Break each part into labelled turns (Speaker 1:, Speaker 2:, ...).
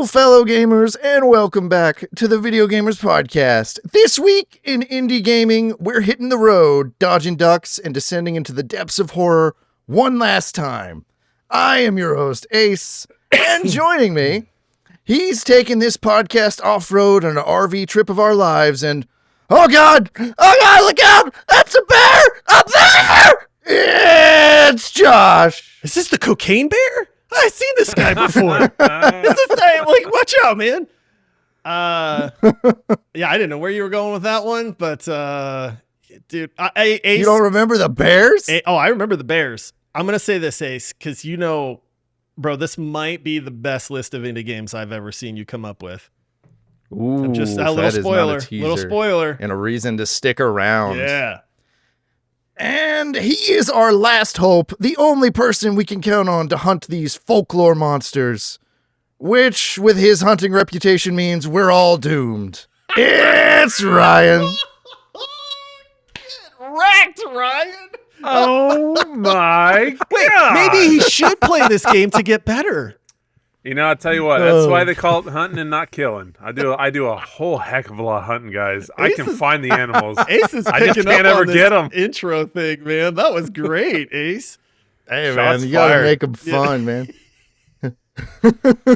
Speaker 1: Hello, fellow gamers, and welcome back to the Video Gamers Podcast. This week in indie gaming, we're hitting the road, dodging ducks, and descending into the depths of horror one last time. I am your host, Ace, and joining me, he's taking this podcast off-road on an RV trip of our lives, and oh god, look out! That's a bear! Up there! It's Josh!
Speaker 2: Is this the cocaine bear? I've seen this guy before. Like, watch out, man. Yeah, I didn't know where you were going with that one, but dude, Ace,
Speaker 1: you don't remember the bears?
Speaker 2: I remember the bears. I'm gonna say this, Ace, because you know, bro, this might be the best list of indie games I've ever seen you come up with.
Speaker 1: Ooh,
Speaker 2: just a little spoiler,
Speaker 1: and a reason to stick around.
Speaker 2: Yeah.
Speaker 1: And he is our last hope, the only person we can count on to hunt these folklore monsters, which, with his hunting reputation, means we're all doomed. It's Ryan.
Speaker 2: Wrecked, Ryan.
Speaker 3: Oh my God.
Speaker 2: Maybe he should play this game to get better.
Speaker 3: You know, I'll tell you what, that's why they call it hunting and not killing. I do a whole heck of a lot of hunting, guys. I can find the animals.
Speaker 2: Ace is
Speaker 3: I just can't ever get them.
Speaker 2: Intro thing, man. That was great, Ace.
Speaker 1: Hey,
Speaker 3: Shots
Speaker 1: man, you gotta
Speaker 3: fired.
Speaker 1: make them fun, man.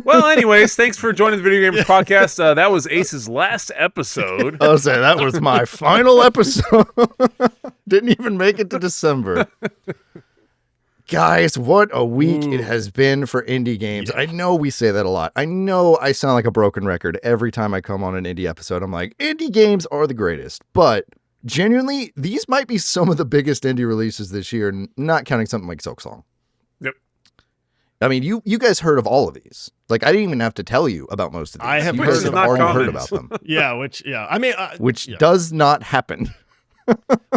Speaker 3: Well, anyways, thanks for joining the Video Gamers Podcast. That was Ace's last episode.
Speaker 1: I was saying, that was my final episode. Didn't even make it to December. Guys, what a week it has been for indie games. Yeah. I know we say that a lot. I know I sound like a broken record every time I come on an indie episode. I'm like, indie games are the greatest. But genuinely, these might be some of the biggest indie releases this year, not counting something like Silksong.
Speaker 3: Yep.
Speaker 1: I mean, you guys heard of all of these. Like, I didn't even have to tell you about most of these.
Speaker 2: I have
Speaker 1: you
Speaker 2: heard
Speaker 1: guys
Speaker 2: of
Speaker 1: have already
Speaker 3: common.
Speaker 1: heard about them.
Speaker 2: Which
Speaker 1: does not happen.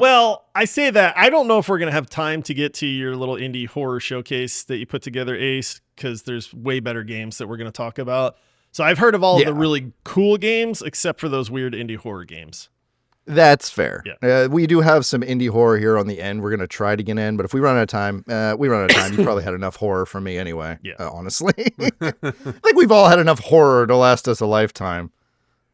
Speaker 2: Well, I say that. I don't know if we're going to have time to get to your little indie horror showcase that you put together, Ace, because there's way better games that we're going to talk about. So I've heard of all of the really cool games, except for those weird indie horror games.
Speaker 1: That's fair.
Speaker 2: Yeah.
Speaker 1: We do have some indie horror here on the end. We're going to try to get in, but if we run out of time, we run out of time. You probably had enough horror from me anyway, honestly. I think we've all had enough horror to last us a lifetime.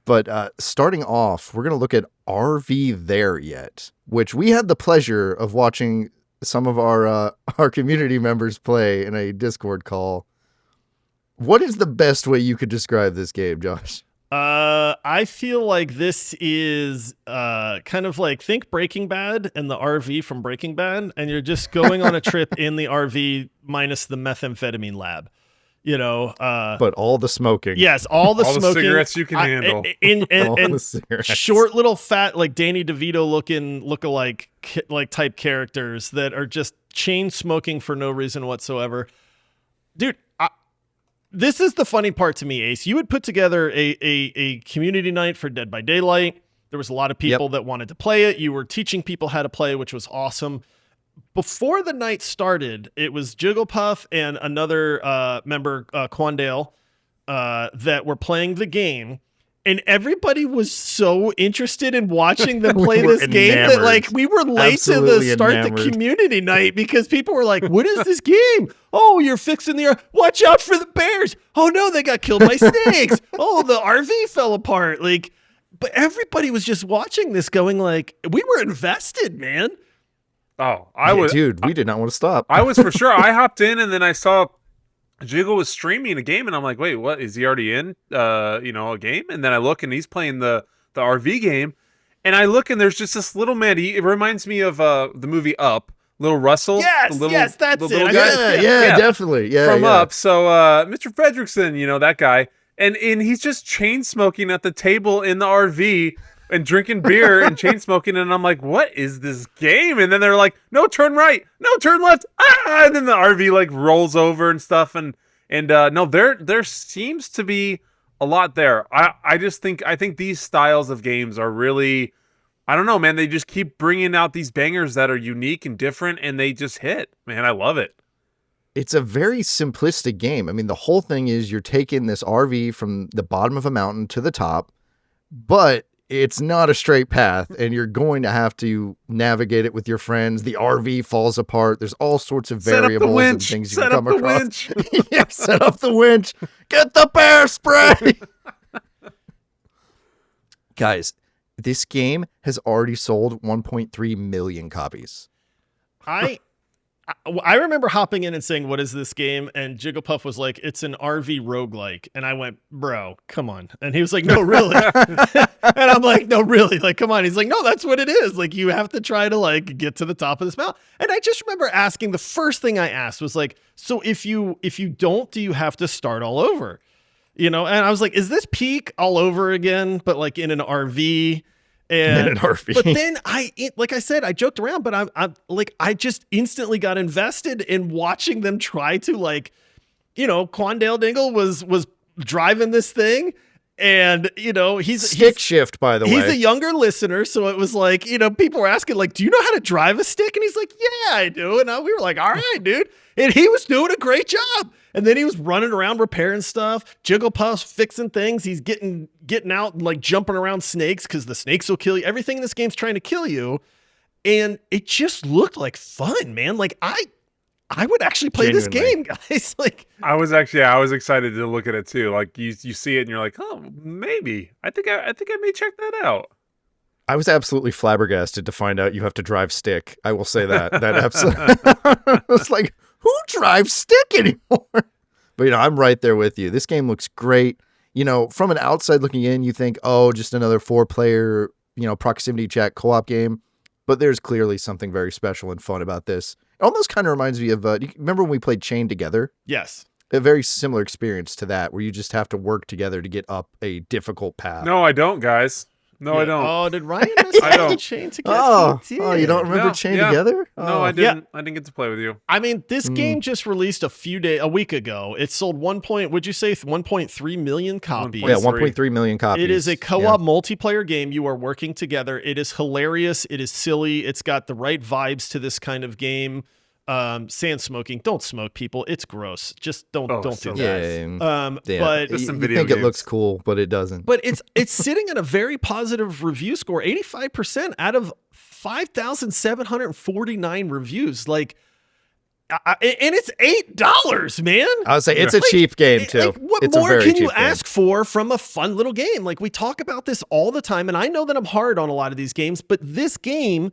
Speaker 1: But starting off, we're going to look at RV There Yet, which we had the pleasure of watching some of our community members play in a Discord call. What is the best way you could describe this game, Josh?
Speaker 2: I feel like this is kind of like, think Breaking Bad and the RV from Breaking Bad, and you're just going on a trip in the RV minus the methamphetamine lab. You know,
Speaker 1: but all the smoking.
Speaker 2: Yes, all the smoking.
Speaker 3: The cigarettes you can handle.
Speaker 2: And short little fat, like Danny DeVito look-alike like type characters that are just chain smoking for no reason whatsoever. Dude, this is the funny part to me, Ace. You had put together a community night for Dead by Daylight. There was a lot of people that wanted to play it. You were teaching people how to play, which was awesome. Before the night started, it was Jigglepuf and another member, Quandale, that were playing the game. And everybody was so interested in watching them play this game that, like, we were late to the community night because people were like, what is this game? Oh, you're fixing watch out for the bears. Oh, no, they got killed by snakes. Oh, the RV fell apart. Like, but everybody was just watching this going like, we were invested, man.
Speaker 3: Oh,
Speaker 1: dude, we did not want to stop.
Speaker 3: I was for sure. I hopped in and then I saw Jiggle was streaming a game and I'm like, wait, what? Is he already in, a game? And then I look and he's playing the RV game. And I look and there's just this little man. It reminds me of the movie Up. Little Russell.
Speaker 2: Yes, that's it.
Speaker 3: Little guy.
Speaker 1: Yeah, definitely. Yeah,
Speaker 3: From Up. So Mr. Fredrickson, that guy. And he's just chain smoking at the table in the RV. And drinking beer and chain smoking, and I'm like, what is this game? And then they're like, no, turn right, no, turn left, and then the RV like rolls over and stuff, and no, there seems to be a lot there. I think these styles of games are really, I don't know, man, they just keep bringing out these bangers that are unique and different, and they just hit, man. I love it.
Speaker 1: It's a very simplistic game. I mean, the whole thing is you're taking this RV from the bottom of a mountain to the top, but it's not a straight path, and you're going to have to navigate it with your friends. The RV falls apart. There's all sorts of variables and things you can come across. Yeah, set up the winch. Get the bear spray. Guys, this game has already sold 1.3 million copies.
Speaker 2: I remember hopping in and saying, "What is this game?" And Jigglepuf was like, "It's an RV roguelike." And I went, "Bro, come on." And he was like, "No, really." And I'm like, "No, really? Like, come on." He's like, "No, that's what it is. Like, you have to try to like get to the top of this mountain." And I just remember asking, the first thing I asked was like, "So if you don't, do you have to start all over?" You know? And I was like, "Is this Peak all over again, but like in an RV?" And,
Speaker 1: in an RV.
Speaker 2: But then like I said, I joked around, but I'm like, I just instantly got invested in watching them try to like, you know, Quandale Dingle was driving this thing, and you know, he's
Speaker 1: shift, by the way.
Speaker 2: He's a younger listener, so it was like, you know, people were asking like, "Do you know how to drive a stick?" And he's like, "Yeah, I do." And we were like, "All right, dude." And he was doing a great job. And then he was running around repairing stuff. Jigglepuf's fixing things. He's getting out and like jumping around snakes because the snakes will kill you. Everything in this game's trying to kill you. And it just looked like fun, man. Like I would actually play this game, guys. Like
Speaker 3: I was excited to look at it too. Like you see it and you're like, "Oh, maybe. I think I may check that out."
Speaker 1: I was absolutely flabbergasted to find out you have to drive stick. I will say that. That absolutely was like, who drives stick anymore? But, you know, I'm right there with you. This game looks great. You know, from an outside looking in, you think, oh, just another 4-player, you know, proximity chat co-op game. But there's clearly something very special and fun about this. It almost kind of reminds me of, do you remember when we played Chained Together?
Speaker 2: Yes.
Speaker 1: A very similar experience to that, where you just have to work together to get up a difficult path.
Speaker 3: No, I don't, guys. No, I don't.
Speaker 2: Oh, did Ryan miss
Speaker 3: I don't.
Speaker 2: Chained Together?
Speaker 1: Oh, you don't remember
Speaker 3: No,
Speaker 1: Chained
Speaker 3: yeah.
Speaker 1: Together?
Speaker 3: No, I didn't. I didn't get to play with you.
Speaker 2: I mean, this game just released a week ago. It sold 1.3 million copies.
Speaker 1: Yeah, 1.3 million copies.
Speaker 2: It is a co-op multiplayer game. You are working together. It is hilarious. It is silly. It's got the right vibes to this kind of game. Sand smoking. Don't smoke, people. It's gross. Just don't do that. But
Speaker 1: you think it looks cool, but it doesn't.
Speaker 2: But it's sitting at a very positive review score, 85% out of 5,749 reviews. Like, and it's $8, man.
Speaker 1: I would say it's a cheap game too.
Speaker 2: Like, what
Speaker 1: it's
Speaker 2: more can you
Speaker 1: game.
Speaker 2: ask for from a fun little game? Like, we talk about this all the time, and I know that I'm hard on a lot of these games, but this game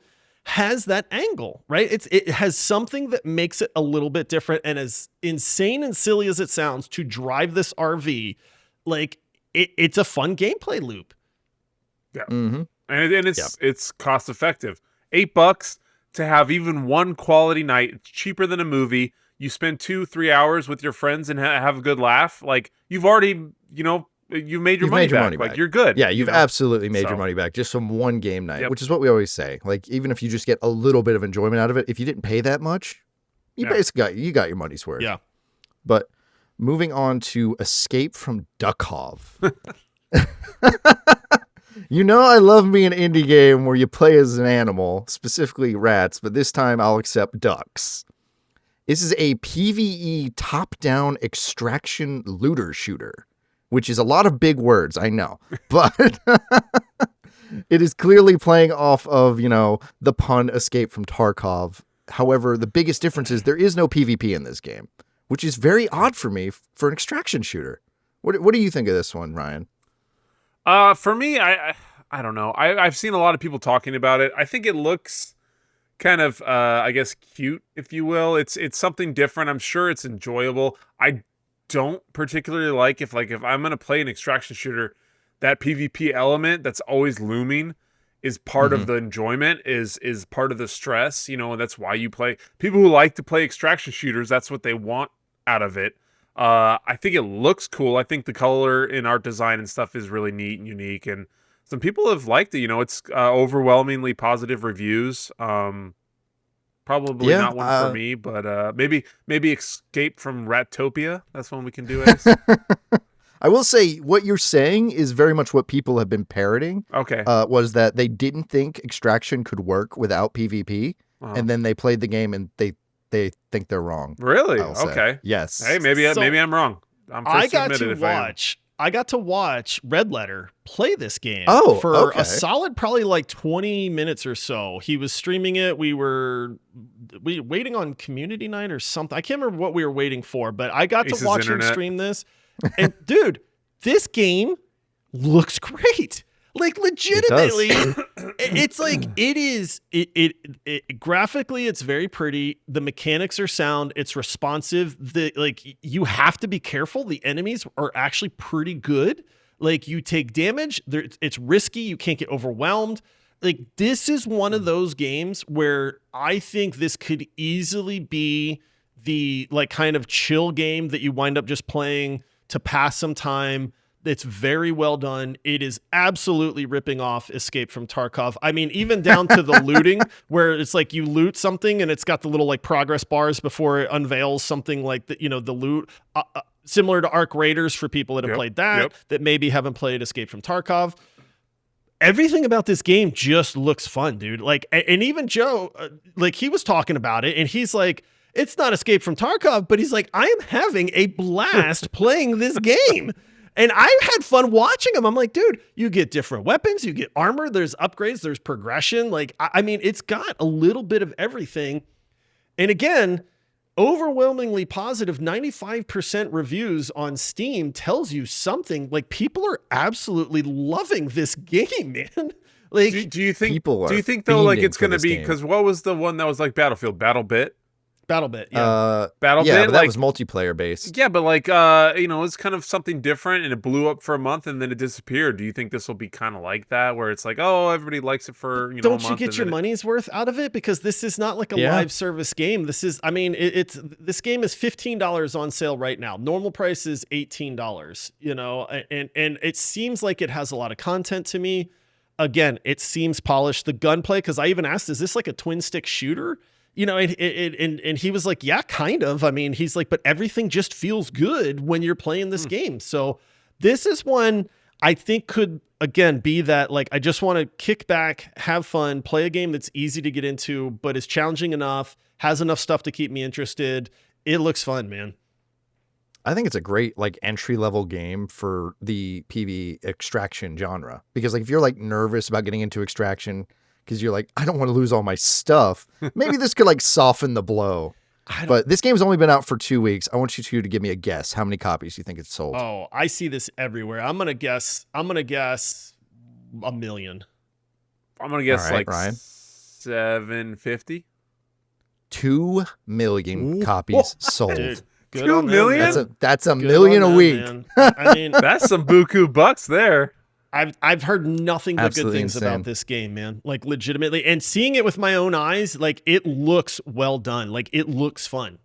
Speaker 2: has that angle, right? It has something that makes it a little bit different, and as insane and silly as it sounds to drive this RV, like it's a fun gameplay loop.
Speaker 3: Yeah, and it's cost effective. $8 to have even one quality night. It's cheaper than a movie. You spend 2-3 hours with your friends and have a good laugh. Like you've already, you made your money back. Like you're good.
Speaker 1: Yeah, you've absolutely made your money back just from one game night, which is what we always say. Like even if you just get a little bit of enjoyment out of it, if you didn't pay that much, you basically got your money's worth.
Speaker 2: Yeah.
Speaker 1: But moving on to Escape from Duckov. You know I love me an indie game where you play as an animal, specifically rats, but this time I'll accept ducks. This is a PvE top-down extraction looter shooter, which is a lot of big words, I know, but it is clearly playing off of, the pun Escape from Tarkov. However, the biggest difference is there is no PvP in this game, which is very odd for me for an extraction shooter. What do you think of this one, Ryan?
Speaker 3: For me, I don't know. I've seen a lot of people talking about it. I think it looks kind of, I guess, cute, if you will. It's something different. I'm sure it's enjoyable. I don't particularly like if I'm going to play an extraction shooter, that PvP element that's always looming is part of the enjoyment, is part of the stress, and that's why you play. People who like to play extraction shooters, that's what they want out of it. I think it looks cool. I think the color and art design and stuff is really neat and unique, and some people have liked it. It's overwhelmingly positive reviews. Probably not one for me, but maybe Escape from Rattopia. That's one we can do.
Speaker 1: I will say what you're saying is very much what people have been parroting.
Speaker 3: Okay,
Speaker 1: was that they didn't think extraction could work without PvP, and then they played the game and they think they're wrong.
Speaker 3: Really? Okay.
Speaker 1: Yes.
Speaker 3: Hey, maybe I'm wrong.
Speaker 2: I got to watch I got to watch Redletter play this game
Speaker 1: for
Speaker 2: a solid probably like 20 minutes or so. He was streaming it. We were waiting on community night or something. I can't remember what we were waiting for, but I got to watch him stream this. And dude, this game looks great. Like legitimately, it's like it graphically, it's very pretty. The mechanics are sound. It's responsive. You have to be careful. The enemies are actually pretty good. Like you take damage. It's risky. You can't get overwhelmed. Like this is one of those games where I think this could easily be the like kind of chill game that you wind up just playing to pass some time. It's very well done. It is absolutely ripping off Escape from Tarkov. I mean, even down to the looting, where it's like you loot something and it's got the little like progress bars before it unveils something like the loot, similar to Arc Raiders for people that have played that maybe haven't played Escape from Tarkov. Everything about this game just looks fun, dude. Like, and even Joe, like he was talking about it and he's like, it's not Escape from Tarkov, but he's like, I am having a blast playing this game. And I had fun watching him. I'm like, dude, you get different weapons, you get armor, there's upgrades, there's progression. Like, I mean, it's got a little bit of everything. And again, overwhelmingly positive, 95% reviews on Steam tells you something. Like, people are absolutely loving this game, man. Like,
Speaker 3: do you think though, like it's going to be, because what was the one that was like Battlefield? BattleBit, yeah. BattleBit,
Speaker 1: yeah, but that
Speaker 3: like,
Speaker 1: was multiplayer based.
Speaker 3: Yeah, but like, it's kind of something different, and it blew up for a month, and then it disappeared. Do you think this will be kind of like that, where it's like, oh, everybody likes it for a month?
Speaker 2: Don't you get your money's worth out of it? Because this is not like a live service game. This is, I mean, this game is $15 on sale right now. Normal price is $18. And it seems like it has a lot of content to me. Again, it seems polished. The gunplay, because I even asked, is this like a twin stick shooter? And he was like, yeah, kind of. I mean, he's like, but everything just feels good when you're playing this game. So this is one I think could, again, be that, like, I just want to kick back, have fun, play a game that's easy to get into, but is challenging enough, has enough stuff to keep me interested. It looks fun, man.
Speaker 1: I think it's a great like entry level game for the PvE extraction genre, because like if you're like nervous about getting into extraction, because you're like, I don't want to lose all my stuff, maybe this could like soften the blow. But this game's only been out for 2 weeks. I want you two to give me a guess. How many copies do you think it's sold?
Speaker 2: Oh, I see this everywhere. I'm gonna guess 1 million.
Speaker 3: I'm gonna guess
Speaker 1: right,
Speaker 3: like
Speaker 1: Ryan.
Speaker 3: 750.
Speaker 1: 2 million copies sold.
Speaker 2: Dude, good
Speaker 3: 2
Speaker 2: on them,
Speaker 3: million?
Speaker 2: man.
Speaker 1: That's a
Speaker 2: Good
Speaker 1: million
Speaker 2: on
Speaker 1: a
Speaker 2: them,
Speaker 1: week.
Speaker 2: man. I mean,
Speaker 3: That's some buku bucks there.
Speaker 2: I've heard nothing but
Speaker 1: Absolutely
Speaker 2: good things
Speaker 1: insane.
Speaker 2: about this game, man. Like legitimately, and seeing it with my own eyes, like it looks well done. Like it looks fun.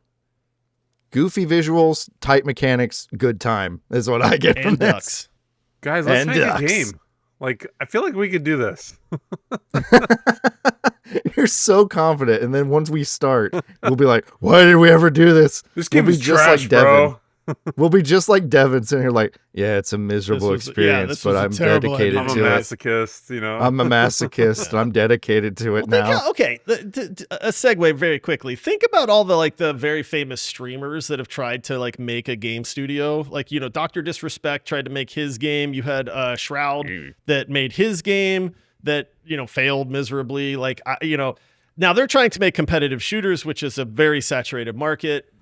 Speaker 1: Goofy visuals, tight mechanics, good time is what I get from
Speaker 2: And
Speaker 1: this.
Speaker 2: ducks.
Speaker 3: Guys, let's
Speaker 1: And
Speaker 3: make
Speaker 1: ducks.
Speaker 3: a game. Like, I feel like we could do this.
Speaker 1: You're so confident, and then once we start, we'll be like, "Why did we ever do this?"
Speaker 3: This game
Speaker 1: we'll
Speaker 3: is
Speaker 1: be just
Speaker 3: trash,
Speaker 1: like Devin.
Speaker 3: bro.
Speaker 1: We'll be just like Devin sitting here like, yeah, it's a miserable experience,
Speaker 2: this
Speaker 1: but
Speaker 2: was a
Speaker 1: I'm
Speaker 2: terrible
Speaker 1: dedicated
Speaker 2: idea.
Speaker 3: I'm a
Speaker 1: to it.
Speaker 3: masochist, you know.
Speaker 1: I'm a masochist, and I'm dedicated to it now.
Speaker 2: Okay, a segue very quickly. Think about all the like the very famous streamers that have tried to like make a game studio. Like, Dr. Disrespect tried to make his game. You had Shroud that made his game that, failed miserably. Like, now they're trying to make competitive shooters, which is a very saturated market.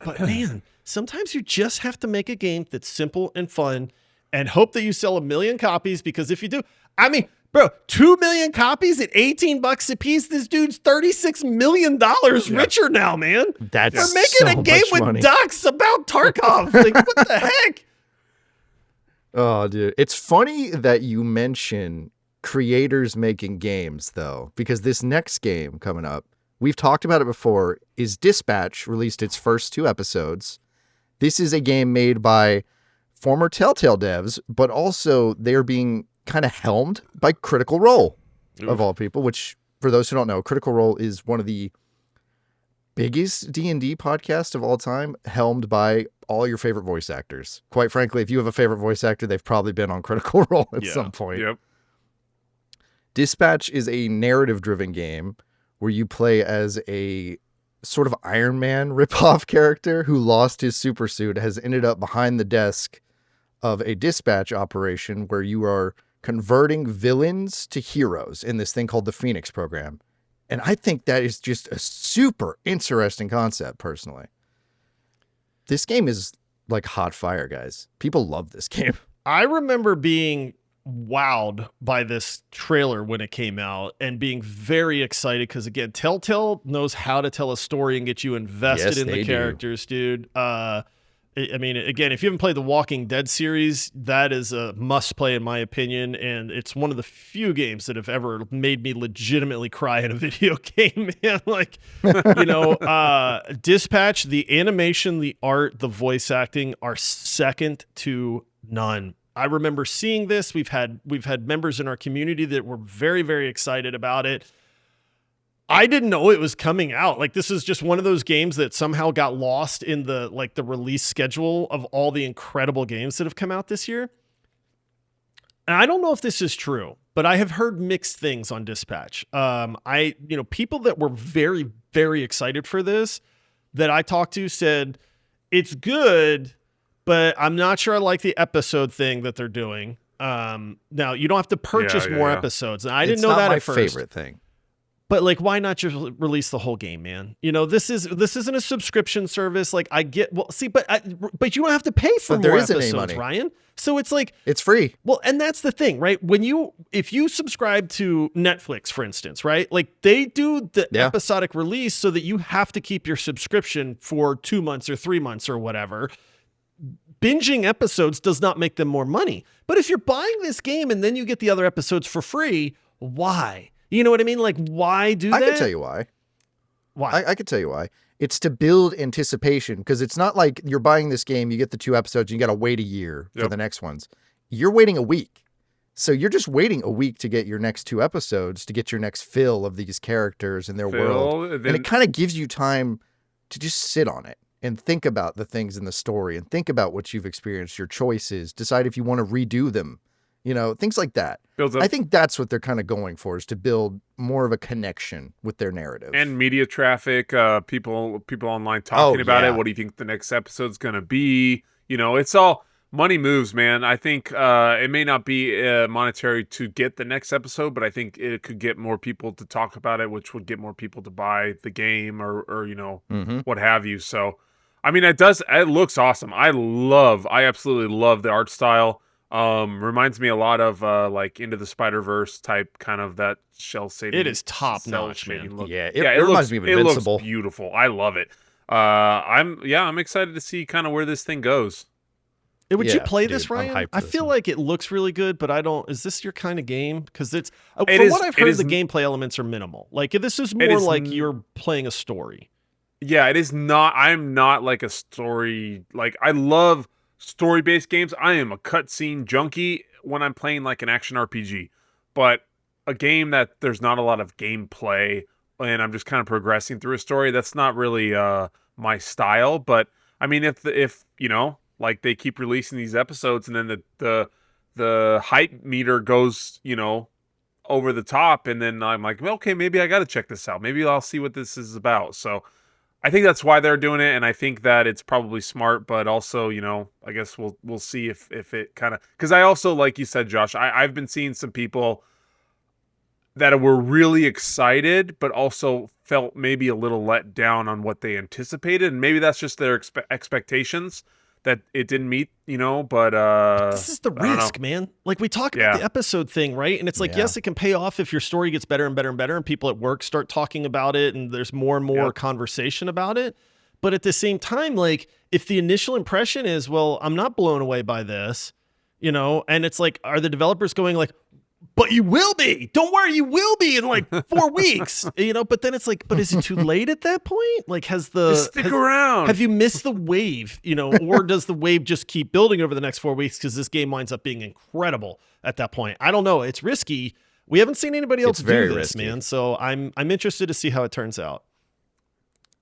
Speaker 2: But man, sometimes you just have to make a game that's simple and fun and hope that you sell 1 million copies, because if you do, I mean, bro, 2 million copies at $18 a piece. This dude's $36 million richer now, man.
Speaker 1: That's
Speaker 2: We're making
Speaker 1: so
Speaker 2: a game
Speaker 1: much
Speaker 2: with
Speaker 1: money.
Speaker 2: ducks about Tarkov. Like, what the heck?
Speaker 1: Oh, dude. It's funny that you mention creators making games, though, because this next game coming up, we've talked about it before, is Dispatch released its first 2 episodes. This is a game made by former Telltale devs, but also they're being kind of helmed by Critical Role, of all people, which, for those who don't know, Critical Role is one of the biggest D&D podcasts of all time, helmed by all your favorite voice actors. Quite frankly, if you have a favorite voice actor, they've probably been on Critical Role at some point.
Speaker 3: Yep.
Speaker 1: Dispatch is a narrative-driven game where you play as a sort of Iron Man ripoff character who lost his super suit, has ended up behind the desk of a dispatch operation where you are converting villains to heroes in this thing called the Phoenix program. And I think that is just a super interesting concept, personally. This game is like hot fire, guys. People love this game.
Speaker 2: I remember being wowed by this trailer when it came out and being very excited because, again, Telltale knows how to tell a story and get you invested in the characters, dude. I mean, again, if you haven't played the Walking Dead series, that is a must play in my opinion, and it's one of the few games that have ever made me legitimately cry in a video game, man. Like, you know, Dispatch, the animation, the art, the voice acting are second to none. I remember seeing this. We've had members in our community that were very, very excited about it. I didn't know it was coming out. Like, this is just one of those games that somehow got lost in the release schedule of all the incredible games that have come out this year. And I don't know if this is true, but I have heard mixed things on Dispatch. People that were very, very excited for this that I talked to said it's good, but I'm not sure I like the episode thing that they're doing. Now you don't have to purchase more episodes. And I didn't know that at first.
Speaker 1: It's not my favorite thing.
Speaker 2: But like, why not just release the whole game, man? You know, this isn't a subscription service. Like, I get, well, see, but you don't have to pay for more episodes, Ryan. So it's like,
Speaker 1: it's free.
Speaker 2: Well, and that's the thing, right? If you subscribe to Netflix, for instance, right? Like, they do the episodic release so that you have to keep your subscription for 2 months or 3 months or whatever. Binging episodes does not make them more money. But if you're buying this game and then you get the other episodes for free, why? You know what I mean? Like, why do that?
Speaker 1: I can tell you why.
Speaker 2: Why?
Speaker 1: I can tell you why. It's to build anticipation, because it's not like you're buying this game, you get the 2 episodes, and you got to wait a year for the next ones. You're waiting a week. So you're just waiting a week to get your next 2 episodes, to get your next fill of these characters and their world. And it kind of gives you time to just sit on it and think about the things in the story and think about what you've experienced, your choices, decide if you want to redo them. You know, things like that. I think that's what they're kind of going for, is to build more of a connection with their narrative.
Speaker 3: And media traffic, people online talking about it. What do you think the next episode's going to be? You know, it's all money moves, man. I think it may not be monetary to get the next episode, but I think it could get more people to talk about it, which would get more people to buy the game or you know, what have you. So, I mean, it looks awesome. I absolutely love the art style. Reminds me a lot of like Into the Spider-Verse type, kind of that shell shading.
Speaker 2: It is top notch, man.
Speaker 3: Look.
Speaker 1: Yeah, it reminds me of Invincible.
Speaker 3: It looks beautiful. I love it. I'm excited to see kind of where this thing goes.
Speaker 2: Would you play this, Ryan? I feel like it looks really good, but I don't. Is this your kind of game? Because from what I've heard, the gameplay elements are minimal. Like, this is more like you're playing a story.
Speaker 3: Yeah, it is not. I'm not like a story. Like, I love story-based games. I am a cutscene junkie when I'm playing like an action RPG, but a game that there's not a lot of gameplay and I'm just kind of progressing through a story, that's not really my style. But I mean, if you know, like, they keep releasing these episodes and then the hype meter goes, you know, over the top, and then I'm like, well, okay, maybe I got to check this out. Maybe I'll see what this is about. So I think that's why they're doing it, and I think that it's probably smart, but also, you know, I guess we'll see if it kind of, because I also, like you said, Josh, I've been seeing some people that were really excited, but also felt maybe a little let down on what they anticipated, and maybe that's just their expectations that it didn't meet, you know, but
Speaker 2: this is the risk, man. Like, we talk about the episode thing, right? And it's like, yes, it can pay off if your story gets better and better and better, and people at work start talking about it, and there's more and more conversation about it. But at the same time, like, if the initial impression is, well, I'm not blown away by this, you know, and it's like, are the developers going like, but you will be. Don't worry, you will be in like 4 weeks. You know, but then it's like, but is it too late at that point? Like, just stick around. Have you missed the wave? You know, or does the wave just keep building over the next 4 weeks because this game winds up being incredible at that point? I don't know. It's risky. We haven't seen anybody else do this, risky, man. So I'm interested to see how it turns out.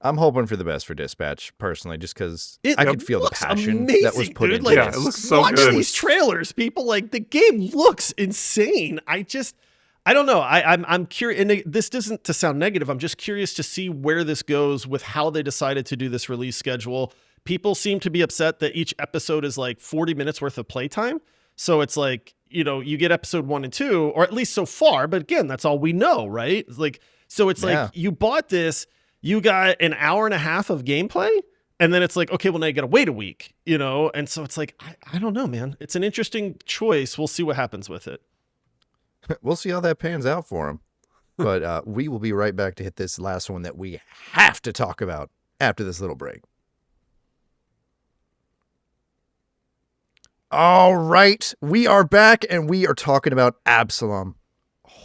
Speaker 1: I'm hoping for the best for Dispatch, personally, just because I could feel the passion
Speaker 2: amazing,
Speaker 1: that was put into
Speaker 2: like,
Speaker 1: this.
Speaker 3: It looks so
Speaker 2: watch
Speaker 3: good.
Speaker 2: These trailers, people, like, the game looks insane. I don't know. I'm curious, and this doesn't to sound negative. I'm just curious to see where this goes with how they decided to do this release schedule, people seem to be upset that each episode is like 40 minutes worth of playtime. So it's like, you know, you get episode 1 and 2, or at least so far. But again, that's all we know, right? It's like, so it's like you bought this, you got an hour and a half of gameplay, and then it's like, okay, well, now you got to wait a week, you know? And so it's like, I don't know, man. It's an interesting choice. We'll see what happens with it.
Speaker 1: We'll see how that pans out for him. But we will be right back to hit this last one that we have to talk about after this little break. All right, we are back and we are talking about Absolum.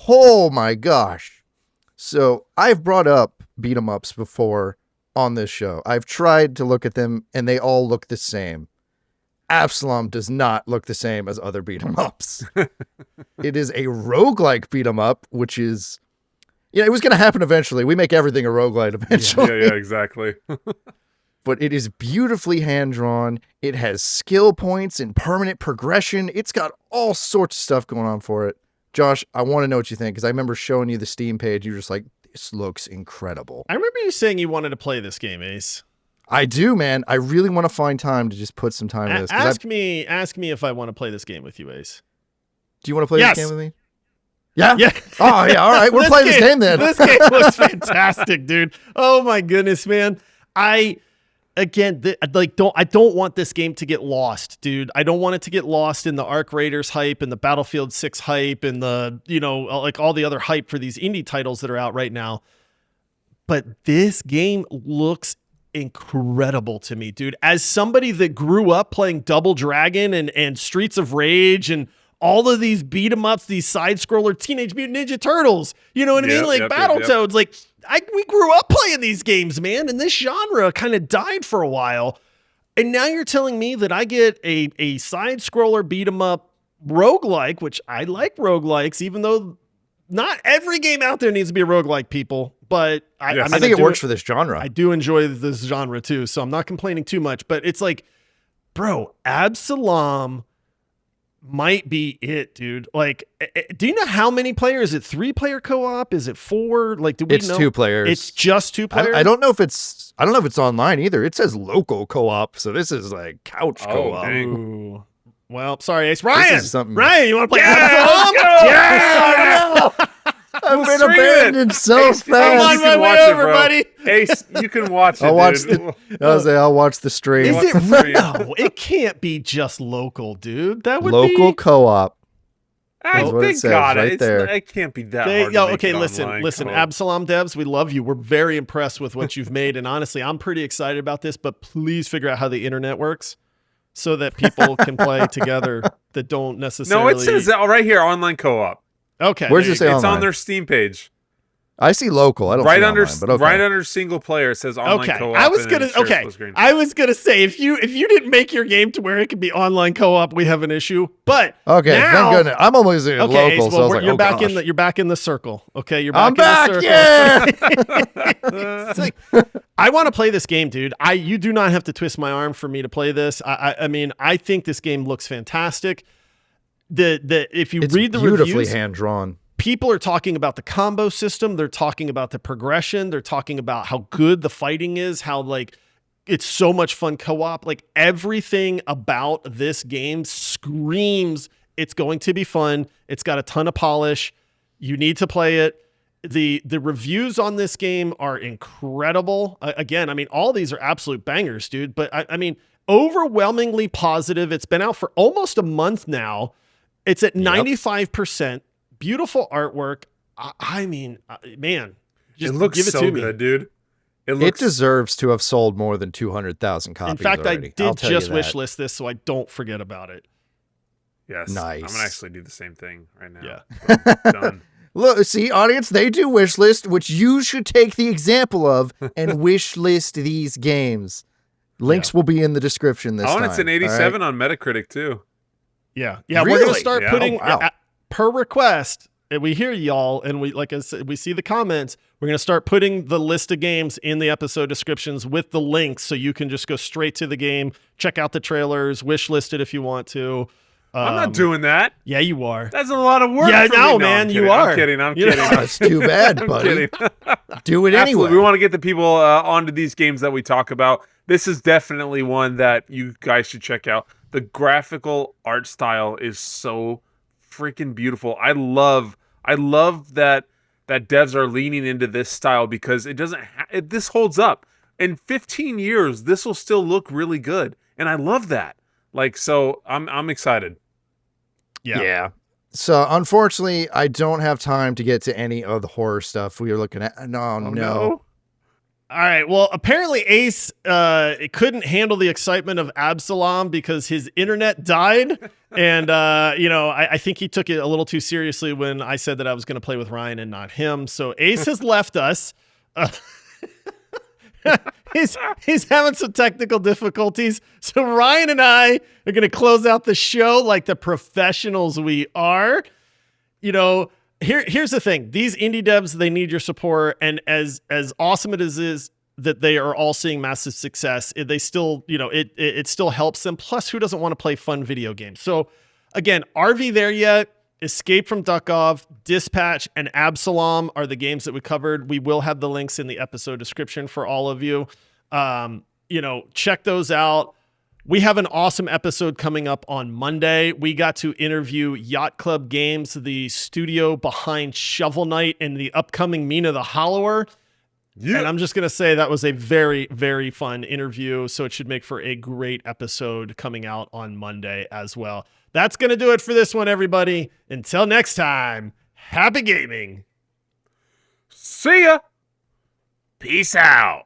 Speaker 1: Oh my gosh. So I've brought up beat 'em ups before on this show. I've tried to look at them and they all look the same. Absolum does not look the same as other beat 'em ups. It is a roguelike beat 'em up, which is, it was going to happen eventually. We make everything a roguelite eventually.
Speaker 3: Yeah, exactly.
Speaker 1: But it is beautifully hand-drawn. It has skill points and permanent progression. It's got all sorts of stuff going on for it. Josh, I want to know what you think, because I remember showing you the Steam page. You're just like, this looks incredible.
Speaker 2: I remember you saying you wanted to play this game, Ace.
Speaker 1: I do, man. I really want to find time to just put some time in this.
Speaker 2: Ask me if I want to play this game with you, Ace.
Speaker 1: Do you want to play
Speaker 2: Yes.
Speaker 1: this game with me? Yeah?
Speaker 2: Yeah.
Speaker 1: Oh, yeah. All right. We're playing this game then.
Speaker 2: This game looks fantastic, dude. Oh, my goodness, man. I don't want this game to get lost, dude. I don't want it to get lost in the Arc Raiders hype and the Battlefield 6 hype and the, like all the other hype for these indie titles that are out right now. But this game looks incredible to me, dude. As somebody that grew up playing Double Dragon and Streets of Rage and all of these beat 'em ups, these side scroller Teenage Mutant Ninja Turtles, you know what I mean? Like Battletoads, like we grew up playing these games, man. And this genre kind of died for a while. And now you're telling me that I get a side scroller beat 'em up roguelike, which I like roguelikes, even though not every game out there needs to be a roguelike, people. But
Speaker 1: I think it works for this genre.
Speaker 2: I do enjoy this genre too, so I'm not complaining too much. But it's like, bro, Absolum might be it, dude. Like, do you know how many players? Is it 3-player co-op? Is it 4? Like, do we know?
Speaker 1: It's 2 players.
Speaker 2: It's just 2 players.
Speaker 1: I don't know if it's online either. It says local co-op, so this is like couch co-op.
Speaker 2: Ooh. Well, sorry, Ace. Ryan, you want to play
Speaker 3: Absolum?
Speaker 1: Yeah! I've been abandoned so fast.
Speaker 2: I'm on my way over, buddy.
Speaker 3: Ace, you can watch it,
Speaker 1: I'll watch
Speaker 3: dude.
Speaker 1: I'll watch the stream.
Speaker 2: Is it? No, it can't be just local, dude. That would
Speaker 1: local
Speaker 2: be
Speaker 1: co-op.
Speaker 3: I
Speaker 1: what it
Speaker 3: think
Speaker 1: says
Speaker 3: God,
Speaker 1: right there.
Speaker 3: it can't be that hard. To
Speaker 2: okay,
Speaker 3: make it
Speaker 2: listen,
Speaker 3: online
Speaker 2: listen,
Speaker 3: co-op.
Speaker 2: Absolum devs, we love you. We're very impressed with what you've made, and honestly, I'm pretty excited about this. But please figure out how the internet works, so that people can play together that don't necessarily.
Speaker 3: No, it says right here, online co-op.
Speaker 2: Okay,
Speaker 1: Where's it say
Speaker 3: It's
Speaker 1: online?
Speaker 3: on their Steam page.
Speaker 1: I see local. I don't see online, but okay.
Speaker 3: Right under single player, it says online
Speaker 2: Okay,
Speaker 3: co-op.
Speaker 2: I was gonna say if you didn't make your game to where it could be online co-op, we have an issue. But
Speaker 1: okay,
Speaker 2: now,
Speaker 1: thank goodness. I'm only using
Speaker 2: okay,
Speaker 1: local,
Speaker 2: Ace,
Speaker 1: so I was like,
Speaker 2: you're
Speaker 1: oh,
Speaker 2: back
Speaker 1: gosh.
Speaker 2: you're back in the circle. Okay, you're back.
Speaker 1: I'm back.
Speaker 2: In the
Speaker 1: Yeah.
Speaker 2: It's like, I want to play this game, dude. You do not have to twist my arm for me to play this. I mean, I think this game looks fantastic. If you read the
Speaker 1: beautifully
Speaker 2: reviews,
Speaker 1: hand drawn.
Speaker 2: people are talking about the combo system. They're talking about the progression. They're talking about how good the fighting is, how like it's so much fun co-op. Like everything about this game screams it's going to be fun. It's got a ton of polish. You need to play it. The reviews on this game are incredible. Again, I mean, all these are absolute bangers, dude. But I mean, overwhelmingly positive. It's been out for almost a month now. It's at 95%. Beautiful artwork. I mean, man, just
Speaker 3: it looks
Speaker 2: give it
Speaker 3: so
Speaker 2: to
Speaker 3: good,
Speaker 2: me.
Speaker 3: dude.
Speaker 1: It deserves to have sold more than 200,000 copies.
Speaker 2: In fact,
Speaker 1: already.
Speaker 2: I did just
Speaker 1: wish
Speaker 2: wishlist this so I don't forget about it.
Speaker 3: Yes.
Speaker 1: Nice.
Speaker 3: I'm going to actually do the same thing right now.
Speaker 2: Yeah.
Speaker 3: So, done.
Speaker 1: Look, see, audience, they do wish list, which you should take the example of and wish list these games. Links will be in the description this time.
Speaker 3: It's an 87 on Metacritic, too.
Speaker 2: Yeah. Yeah.
Speaker 1: Really?
Speaker 2: We're going to start
Speaker 3: Yeah.
Speaker 2: putting
Speaker 1: Oh, wow.
Speaker 2: per request. And we hear y'all, and we, like I said, we see the comments. We're going to start putting the list of games in the episode descriptions with the links, so you can just go straight to the game, check out the trailers, wish list it if you want to.
Speaker 3: I'm not doing that.
Speaker 2: Yeah, you are.
Speaker 3: That's a lot of work.
Speaker 2: Yeah,
Speaker 3: for me.
Speaker 2: no,
Speaker 3: No,
Speaker 2: man,
Speaker 3: I'm
Speaker 2: you
Speaker 3: kidding.
Speaker 2: are.
Speaker 3: I'm kidding. I'm kidding.
Speaker 1: That's too bad,
Speaker 3: I'm
Speaker 1: buddy.
Speaker 3: kidding.
Speaker 1: Do it
Speaker 3: Absolutely.
Speaker 1: anyway.
Speaker 3: We want to get the people onto these games that we talk about. This is definitely one that you guys should check out. The graphical art style is so freaking beautiful. I love that devs are leaning into this style because it doesn't. This holds up. In 15 years, this will still look really good, and I love that. Like, so I'm excited.
Speaker 1: Yeah. So unfortunately, I don't have time to get to any of the horror stuff we were looking at. No.
Speaker 2: All right. Well, apparently Ace couldn't handle the excitement of Absolum because his internet died. And, I think he took it a little too seriously when I said that I was going to play with Ryan and not him. So Ace has left us. He's having some technical difficulties. So Ryan and I are going to close out the show like the professionals we are. Here's the thing. These indie devs, they need your support. And as awesome it is that they are all seeing massive success, they still, it still helps them. Plus, who doesn't want to play fun video games? So again, RV there yet? Escape from Duckov, Dispatch, and Absolum are the games that we covered. We will have the links in the episode description for all of you. Check those out. We have an awesome episode coming up on Monday. We got to interview Yacht Club Games, the studio behind Shovel Knight and the upcoming Mina the Hollower. Yeah. And I'm just going to say that was a very, very fun interview. So it should make for a great episode coming out on Monday as well. That's going to do it for this one, everybody. Until next time, happy gaming.
Speaker 3: See ya. Peace out.